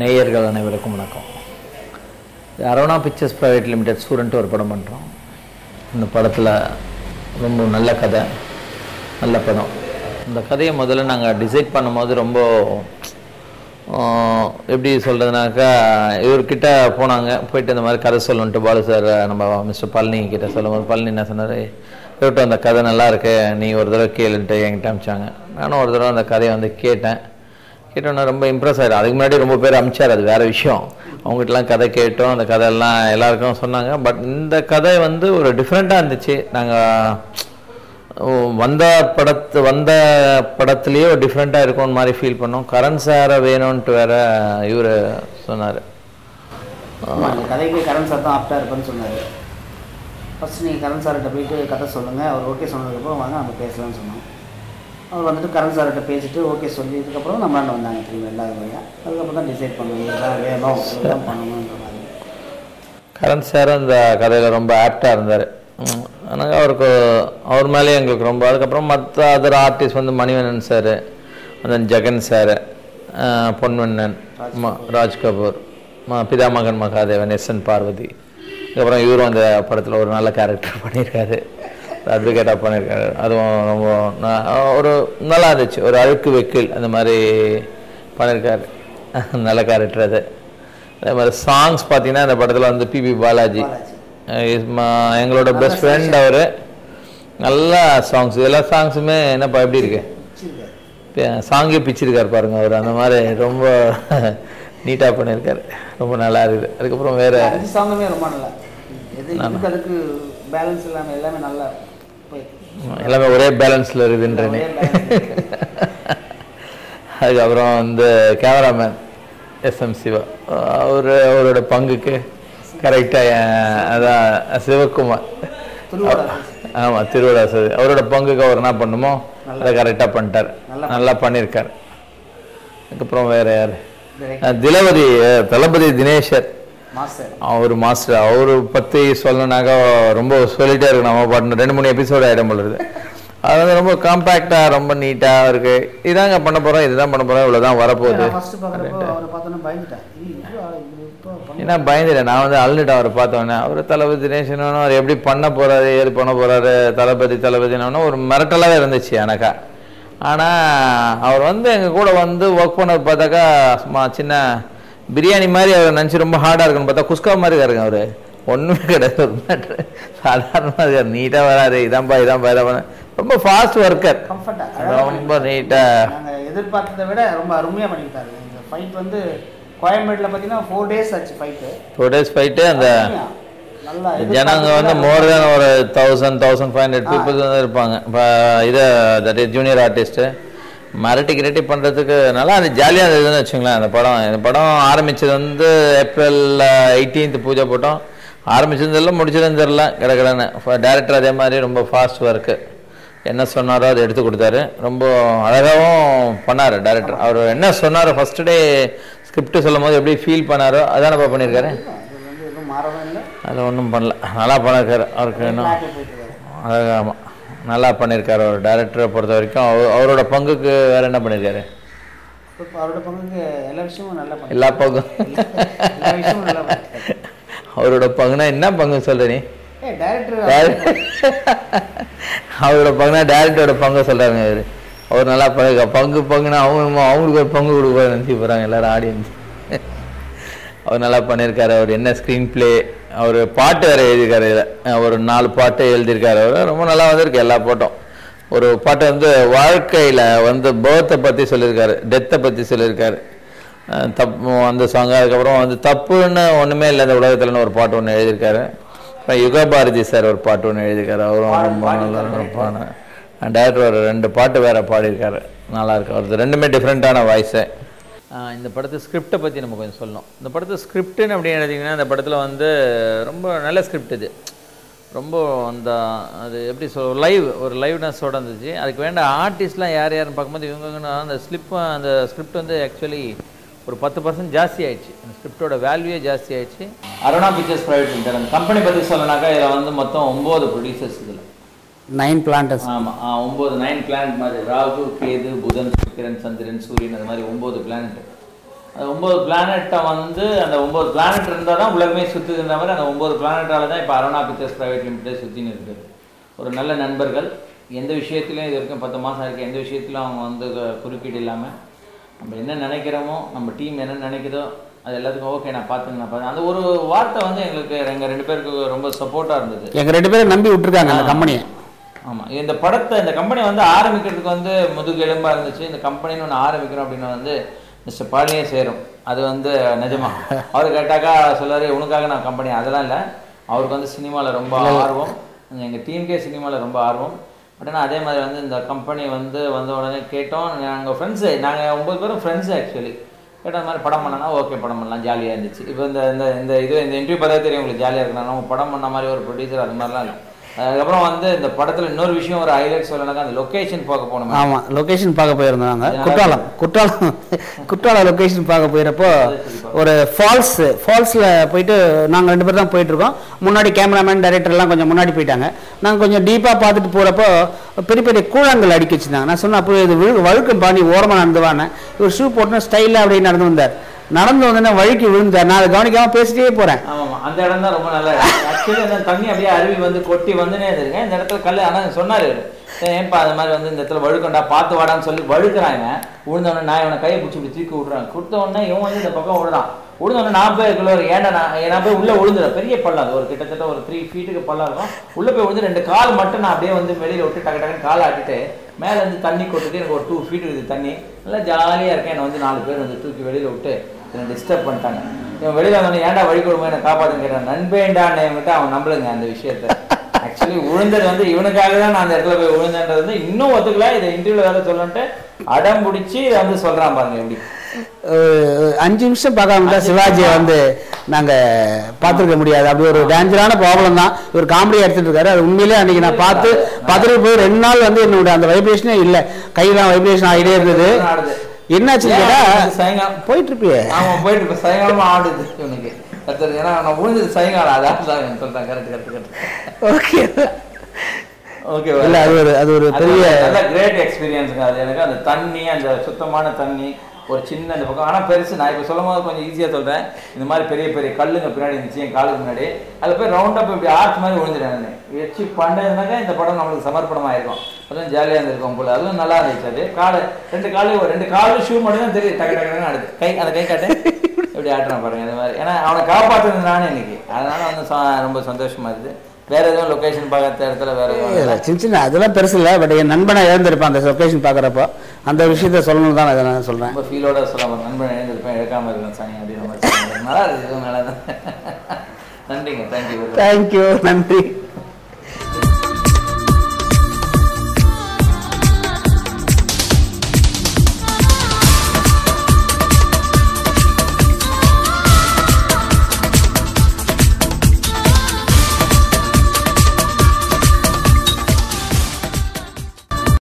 நேயர்கள் அனைவருக்கும் வணக்கம். Arowana pictures private limited student ஒரு படம் பண்ணுறோம். இந்த படத்தில் ரொம்ப நல்ல கதை, நல்ல படம். இந்த கதையை முதல்ல நாங்கள் டிசைட் பண்ணும்போது ரொம்ப எப்படி சொல்கிறதுனாக்கா, இவர்கிட்ட போயிட்டு இந்த மாதிரி கதை சொல்லணுன்ட்டு பாலு சார் நம்ம மிஸ்டர் பழனி கிட்ட சொல்லும்போது பழனி என்ன சொன்னார், இவர்கிட்ட அந்த கதை நல்லா இருக்கு, நீ ஒரு தடவை கேளுன்ட்டு என்கிட்ட அமிச்சாங்க. நானும் ஒரு தடவை அந்த கதையை கேட்டோன்னா ரொம்ப இம்ப்ரெஸ் ஆகிடும். அதுக்கு முன்னாடி ரொம்ப பேர் அமிச்சார், அது வேறு விஷயம். அவங்ககிட்டலாம் கதை கேட்டோம், அந்த கதையெல்லாம் எல்லாருக்கும் சொன்னாங்க. பட் இந்த கதை ஒரு டிஃப்ரெண்ட்டாக இருந்துச்சு. நாங்கள் வந்த படத்துலேயே ஒரு டிஃப்ரெண்ட்டாக இருக்கும்னு மாதிரி ஃபீல் பண்ணோம். கரண் சாரை வேணும்ன்ட்டு வேற இவர் சொன்னார். கதைக்கு கரண் சார் தான் ஆப்டாக இருப்பேன்னு சொன்னார். ஃபஸ்ட்டு நீங்கள் கரண் சார்கிட்ட போயிட்டு கதை சொல்லுங்கள், அவர் ஓகே சொன்னதுக்கப்புறம் வாங்க நம்ம பேசலாம்னு சொன்னோம். அவர் கரண் சார்கிட்ட பேசிட்டு ஓகே சொல்லியதுக்கப்புறம் நம்மளாண்ட வந்தாங்க திரும்பி எல்லாரும் வழியாக. அதுக்கப்புறம் தான் டிசைட் பண்ணுவோம், இதெல்லாம் வேணும், இதெல்லாம் பண்ணணுன்ற மாதிரி. கரண் சார் அந்த கதையில் ரொம்ப ஆப்டாக இருந்தார். ஆனால் அவர் மேலேயே எங்களுக்கு ரொம்ப. அதுக்கப்புறம் மற்ற other artist Manivannan sir, Jagan sir, Ponvannan, Raj Kapoor, Pithamagan Mahadevan, SN Parvathi. அதுக்கப்புறம் இவரும் அந்த படத்தில் ஒரு நல்ல கேரக்டர் பண்ணியிருக்காரு, அட்வொகேட்டாக பண்ணியிருக்காரு. அதுவும் ரொம்ப ஒரு நல்லா இருந்துச்சு. ஒரு அழுக்கு வெக்கில் அந்த மாதிரி பண்ணியிருக்காரு, நல்ல கேரக்டர் அது. அதே மாதிரி சாங்ஸ் பார்த்தீங்கன்னா இந்த படத்தில் பிபி பாலாஜி எங்களோட பெஸ்ட் ஃப்ரெண்ட். அவர் நல்ல சாங்ஸ், எல்லா சாங்ஸுமே என்னப்பா எப்படி இருக்கு, சாங்கே பிச்சிருக்காரு பாருங்க. அவர் அந்த மாதிரி ரொம்ப நீட்டாக பண்ணியிருக்காரு, ரொம்ப நல்லா இருக்குது. அதுக்கப்புறம் வேறு சாங்குமே ரொம்ப நல்லா, அதுக்கு பேலன்ஸ் இல்லாமல் எல்லாமே நல்லா, எல்லாமே ஒரே பேலன்ஸில் இருக்குதுன்றேனே. அதுக்கப்புறம் கேமராமேன் எஸ்எம் சிவா, அவரோட பங்குக்கு கரெக்டாக, அதான் சிவகுமார், ஆமாம் திருவிழா சார், அவரோட பங்குக்கு அவர் என்ன பண்ணுமோ அதை கரெக்டாக பண்ணிட்டார், நல்லா பண்ணியிருக்கார். அதுக்கப்புறம் வேறு யார், தளபதி தினேஷர், அவர் மாஸ்டர். அவரு பற்றி சொல்லணுனாக்கா ரொம்ப சொல்லிட்டே இருக்கு. நம்ம பாட்டு 2-3 எபிசோடு ஆகிடும் போல இருக்குது. அது ரொம்ப காம்பேக்டாக, ரொம்ப நீட்டாக இருக்கு. இதாங்க பண்ண போகிறோம், இதுதான் பண்ண போகிறோம், இவ்வளோதான் வரப்போகுது. ஏன்னா பயந்துட்டேன் நான், அழுதுட்டேன் அவரை பார்த்தோன்னே. அவர் தளபதி தினேஷன் அவர் எப்படி பண்ண போகிறாரு, ஏது பண்ண போகிறாரு, தளபதினு ஒரு மிரட்டலாகவே இருந்துச்சு எனக்கா. ஆனால் அவர் எங்கள் கூட ஒர்க் பண்ண பார்த்தாக்கா சும்மா சின்ன பிரியாணி மாதிரி அவர் நினச்சி ரொம்ப ஹார்டாக இருக்குன்னு பார்த்தா குஸ்கா மாதிரி இருக்காருங்க. அவர் ஒன்றுமே கிடையாது, ஒரு மேட்ரு சாதாரணமாக இருக்கார், நீட்டாக வராது. இதான்பா ரொம்ப ஃபாஸ்ட் ஒர்க்கர், ரொம்ப நீட்டாக எதிர்பார்த்ததை விட ரொம்ப அருமையாக பண்ணிட்டாரு. இந்த ஃபைட் கோயம்பேட்டில் பார்த்தீங்கன்னா 4 days ஆச்சு ஃபைட்டு. 4 days fight. அந்த ஜனங்க மோர் தென் ஒரு 1000-1500 பீப்புள்ஸ் இருப்பாங்க. இப்போ தட் இஸ் ஜூனியர் ஆர்டிஸ்ட்டு மிரட்டி பண்ணுறதுக்கு நல்லா அது ஜாலியாக இருந்ததுன்னு வச்சுங்களேன். இந்த படம் ஆரம்பித்தது ஏப்ரல் 18 பூஜை போட்டோம். ஆரம்பிச்சதில்ல முடிச்சதுன்னு தெரில, கிடக்குறேன்னு. டேரக்டர் அதே மாதிரி ரொம்ப ஃபாஸ்ட் ஒர்க்கு, என்ன சொன்னாரோ அதை எடுத்து கொடுத்தாரு. ரொம்ப அழகாகவும் பண்ணார் டேரக்டர். அவர் என்ன சொன்னாரோ ஃபஸ்ட்டு டே ஸ்கிரிப்ட் சொல்லும் போது எப்படி ஃபீல் பண்ணாரோ அதானப்பா பண்ணியிருக்காரு. அதில் ஒன்றும் பண்ணல, நல்லா பண்ணியிருக்காரு. அவருக்கு இன்னும் அழகாக, ஆமாம் நல்லா பண்ணியிருக்காரு. அவர் டேரக்டரை பொறுத்த வரைக்கும் அவரோட பங்குக்கு வேறு என்ன பண்ணியிருக்காரு, அவரோட பங்குக்கு எல்லா விஷயமும் நல்லா, எல்லா பங்கும் அவரோட பங்குனா என்ன பங்கு சொல்ற நீ? அவரோட பங்குனா டேரக்டரோட பங்கு சொல்றாங்க. அவர் நல்லா பங்குனா அவங்களுக்கு ஒரு பங்கு கொடுக்க நினச்சி போகிறாங்க எல்லாரும் ஆடியன்ஸ். அவர் நல்லா பண்ணியிருக்காரு. அவர் என்ன ஸ்க்ரீன் பிளே, அவர் பாட்டு வேறு எழுதியிருக்காரு. இதில் ஒரு 4 பாட்டு எழுதியிருக்காரு. அவர் ரொம்ப நல்லா வந்திருக்கு எல்லா பாட்டும். ஒரு பாட்டு வாழ்க்கையில் பேர்த்தை பற்றி சொல்லியிருக்காரு, டெத்தை பற்றி சொல்லியிருக்காரு, தப்பு அந்த சாங். அதுக்கப்புறம் தப்புன்னு ஒன்றுமே இல்லை இந்த உலகத்தில்னு ஒரு பாட்டு ஒன்று எழுதியிருக்காரு. அப்புறம் யுகபாரதி சார் ஒரு பாட்டு ஒன்று எழுதியிருக்காரு, அவரும் ரொம்ப நல்லா பாடு. டேரக்டர் ஒரு 2 பாட்டு வேறு பாடியிருக்காரு, நல்லாயிருக்கு. அவருக்கு 2மே டிஃப்ரெண்ட்டான வாய்ஸு. இந்த படத்து ஸ்கிரிப்டை பற்றி நம்ம கொஞ்சம் சொல்லணும். இந்த படத்து ஸ்கிரிப்டுன்னு அப்படின்னு எடுத்திங்கன்னா, இந்த படத்தில் ரொம்ப நல்ல ஸ்கிரிப்ட். இது ரொம்ப அது எப்படி ஒரு லைவ்னஸோடு இருந்துச்சு. அதுக்கு வேண்ட ஆர்டிஸ்ட்லாம் யாருன்னு பார்க்கும்போது இவங்கன்னா அந்த ஸ்கிரிப்ட் ஆக்சுவலி ஒரு 10% ஜாஸ்தி ஆயிடுச்சு. அந்த ஸ்கிரிப்டோட வேல்யூவே ஜாஸ்தி ஆயிடுச்சு. அரோனா பிக்சர்ஸ் பிரைவேட் லிமிடெட் அந்த கம்பெனி பற்றி சொல்லனாக்கா இதில் மொத்தம் 9 ப்ரொடியூசர்ஸ். இதில் 9 பிளான்டர்ஸ். ஆமாம் 9 பிளானட் மாதிரி ராகு, கேது, புதன், சுக்கிரன், சந்திரன், சூரியன், அது மாதிரி 9 பிளானட். அந்த 9 பிளானட்டை வந்து அந்த 9 பிளானட் இருந்தால் தான் உலகமே சுற்றுதுன்ற மாதிரி அந்த 9 பிளானட்டால தான் இப்போ அரோனா பிக்சர்ஸ் பிரைவேட் லிமிடெட் சுற்றின்னு இருக்குது. ஒரு நல்ல நண்பர்கள், எந்த விஷயத்துலையும் இது வரைக்கும் 10 மாதம் இருக்குது, எந்த விஷயத்துலையும் அவங்க வந்து குறுக்கீடு இல்லாமல் நம்ம என்ன நினைக்கிறோமோ, நம்ம டீம் என்ன நினைக்குதோ அது எல்லாத்துக்கும் ஓகே நான் பார்த்துங்க. அந்த ஒரு வார்த்தை வந்து எங்களுக்கு எங்கள் 2 பேருக்கு ரொம்ப சப்போர்ட்டாக இருந்தது. எங்கள் 2 பேரும் நம்பி விட்டுருக்காங்க அந்த கம்பெனியை. ஆமாம், இந்த கம்பெனி வந்து ஆரம்பிக்கிறதுக்கு வந்து முதுகு எலும்பாக இருந்துச்சு. இந்த கம்பெனின்னு ஒன்று ஆரம்பிக்கிறோம் அப்படின்னு வந்து மிஸ்டர் பழனியே சேரும். அது வந்து நிஜமா அவர் கேட்டாக்கா சொல்லாரு உனக்காக நான் கம்பெனி, அதெல்லாம் இல்லை. அவருக்கு வந்து சினிமாவில் ரொம்ப ஆர்வம், எங்கள் டீமுக்கே சினிமாவில் ரொம்ப ஆர்வம். பட் ஆனால் அதே மாதிரி வந்து இந்த கம்பெனி வந்து வந்த உடனே கேட்டோம். நாங்கள் ஃப்ரெண்ட்ஸு, நாங்கள் 9 பேரும் ஃப்ரெண்ட்ஸு ஆக்சுவலி. கேட்டால் மாதிரி படம் பண்ணனா ஓகே, படம் பண்ணலாம், ஜாலியாக இருந்துச்சு. இப்போ இந்த இந்த இன்டர்வியூ பார்த்தா தெரியும் உங்களுக்கு ஜாலியாக இருக்கணும். நம்ம படம் பண்ண மாதிரி ஒரு ப்ரொடியூசர் அது மாதிரிலாம் இல்லை. அதுக்கப்புறம் வந்து இந்த படத்தில் இன்னொரு விஷயம், ஒரு ஹைலைட் சொல்லணும்னாக்கா அந்த லொக்கேஷன் பார்க்க போனோம். ஆமாம், லொக்கேஷன் பார்க்க போயிருந்தாங்க. குற்றாலம் லொக்கேஷன் பார்க்க போயிடப்போ ஒரு ஃபால்ஸில் போயிட்டு நாங்கள் 2 பேர் தான் போயிட்டுருக்கோம். முன்னாடி கேமராமேன் டைரக்டர்லாம் கொஞ்சம் முன்னாடி போயிட்டாங்க. நாங்கள் கொஞ்சம் டீப்பாக பார்த்துட்டு போகிறப்போ பெரிய பெரிய கூழாங்கல் அடிக்க வச்சுருந்தாங்க. நான் சொன்னேன் அப்போ இது வழுக்கம் பாணி ஓரமாக நடந்துவானே, இவர் ஷூ போட்டுனா ஸ்டைலாக அப்படியே நடந்து வந்தார். நடந்து வந்தோன்னா வழுக்கி விழுந்தார். நான் அதை கவனிக்காமல் பேசிட்டே போகிறேன். ஆமாம், அந்த இடம் தான் ரொம்ப நல்லா இடம். ஆக்சுவலி அந்த தண்ணி அப்படியே அருவி வந்து கொட்டி வந்துனே இருக்கேன். இந்த இடத்துல கல், ஆனால் சொன்னார் ஏன்ப்பா அது மாதிரி வந்து இந்த இடத்துல வழுக்கண்டா பார்த்து வாடான்னு சொல்லி வழுக்கிறாங்க. விழுந்தவொடனே நான் இவனை கையை பிடிச்சி இப்படி தூக்கி விட்றான். கொடுத்தவொடனே இவன் வந்து இந்த பக்கம் விடுறான். விழுந்தவொடனே நான் போய் இருக்குள்ள ஒரு ஏண்டா நான் போய் உள்ளே விழுந்துடுறேன். பெரிய பள்ளம், அது ஒரு கிட்டத்தட்ட ஒரு 3 ஃபீட்டுக்கு பள்ளம் இருக்கும். உள்ளே போய் விழுந்து 2 கால் மட்டும் நான் அப்படியே வந்து வெளியில் விட்டு டக்கு டக்குன்னு காலை ஆட்டிட்டு மேலே வந்து தண்ணி கொட்டுட்டு எனக்கு ஒரு 2 ஃபீட் இருக்குது தண்ணி. நல்லா ஜாலியாக இருக்கேன். என்னை வந்து 4 பேர் வந்து தூக்கி வெளியில் விட்டு என்னை டிஸ்டர்ப் பண்ணிட்டாங்க. இவன் வெளியில் வந்து ஏன்டா வழி கொடுமை என்னை காப்பாற்றுன்னு கேட்டான். நண்பேண்டான்னு விட்டு அவன் நம்பளுங்க அந்த விஷயத்த. ஆக்சுவலி விழுந்தது வந்து இவனுக்காக தான் நான் அந்த இடத்துல போய் விழுந்தேன்றது வந்து இன்னும் ஒத்துக்கல. இதை இன்டர்வியூல வேற சொல்லன்ட்டு அடம் பிடிச்சி வந்து சொல்றான் பாருங்க. எப்படி 5 நிமிஷம் பார்க்காம தான் சிவாஜியை வந்து நாங்கள் பார்த்துருக்க முடியாது. அப்படி ஒரு டேஞ்சரான ப்ராப்ளம் தான். ஒரு காமெடியாக எடுத்துட்டு இருக்காரு. அது உண்மையிலே அன்றைக்கி நான் பார்த்துட்டு போய் 2 நாள் வந்து என்னோட அந்த வைப்ரேஷனே இல்லை. கையெல்லாம் வைப்ரேஷன் ஆகிட்டே இருந்தது. என்னாச்சு கேட்டா சாயங்காலம் போயிட்டு இருப்பியே. ஆமாம், போயிட்டு இருப்பேன். சாயங்காலமா ஆடுது இவனுக்கு கத்துறது. ஏன்னா நான் விழுந்தது சாயங்காலம். அதான் சொல்றேன். கரெக்ட். Okay okay. இல்லை அது ஒரு பெரிய நல்ல கிரேட் எக்ஸ்பீரியன்ஸுங்க. அது எனக்கு அந்த தண்ணி, அந்த சுத்தமான தண்ணி, ஒரு சின்ன இந்த பக்கம். ஆனால் பெருசு, நான் இப்போ சொல்லும் போது கொஞ்சம் ஈஸியாக சொல்கிறேன். இந்த மாதிரி பெரிய பெரிய கல்லுங்க பின்னாடி இருந்துச்சு என் காலுக்கு முன்னாடி. அதில் போய் ரவுண்டாக இப்படி ஆர்ச் மாதிரி விழுந்துட்டேன். வச்சு பண்ணதுனாக்கா இந்த படம் நம்மளுக்கு சமர்ப்பணமாக இருக்கும். அதுவும் ஜாலியாக இருந்திருக்கும் போல. அதுவும் நல்லா இருந்துச்சு. அது காலு 2 காலும் ஷூ மட்டும் தான் தெரியும். டக்கு டக்குன்னு அடுத்து அந்த கை காட்டு இப்படி ஆட்டுறான் பாருங்க. இந்த மாதிரி ஏன்னா அவனை காப்பாற்றுறது நானே இன்னைக்கு. அதனால வந்து ரொம்ப சந்தோஷமாக இருக்குது. வேற எதுவும் லொக்கேஷன் பார்க்குற இடத்துல வேற எதுவும் சின்ன அதெல்லாம் பெருசு இல்லை. பட் என் நண்பனை இழந்திருப்பான் அந்த லொக்கேஷன் பார்க்குறப்போ. அந்த விஷயத்த சொல்லணும் தான் அதை நான் சொல்கிறேன். ரொம்ப ஃபீலோட சொல்லாமல் நண்பனை இழந்திருப்பேன், எடுக்காமல் இருக்கேன் சாமி அப்படின்ற மாதிரி நல்லா இருக்குது. நல்லா தான். நன்றிங்க. தேங்க்யூ. நன்றி.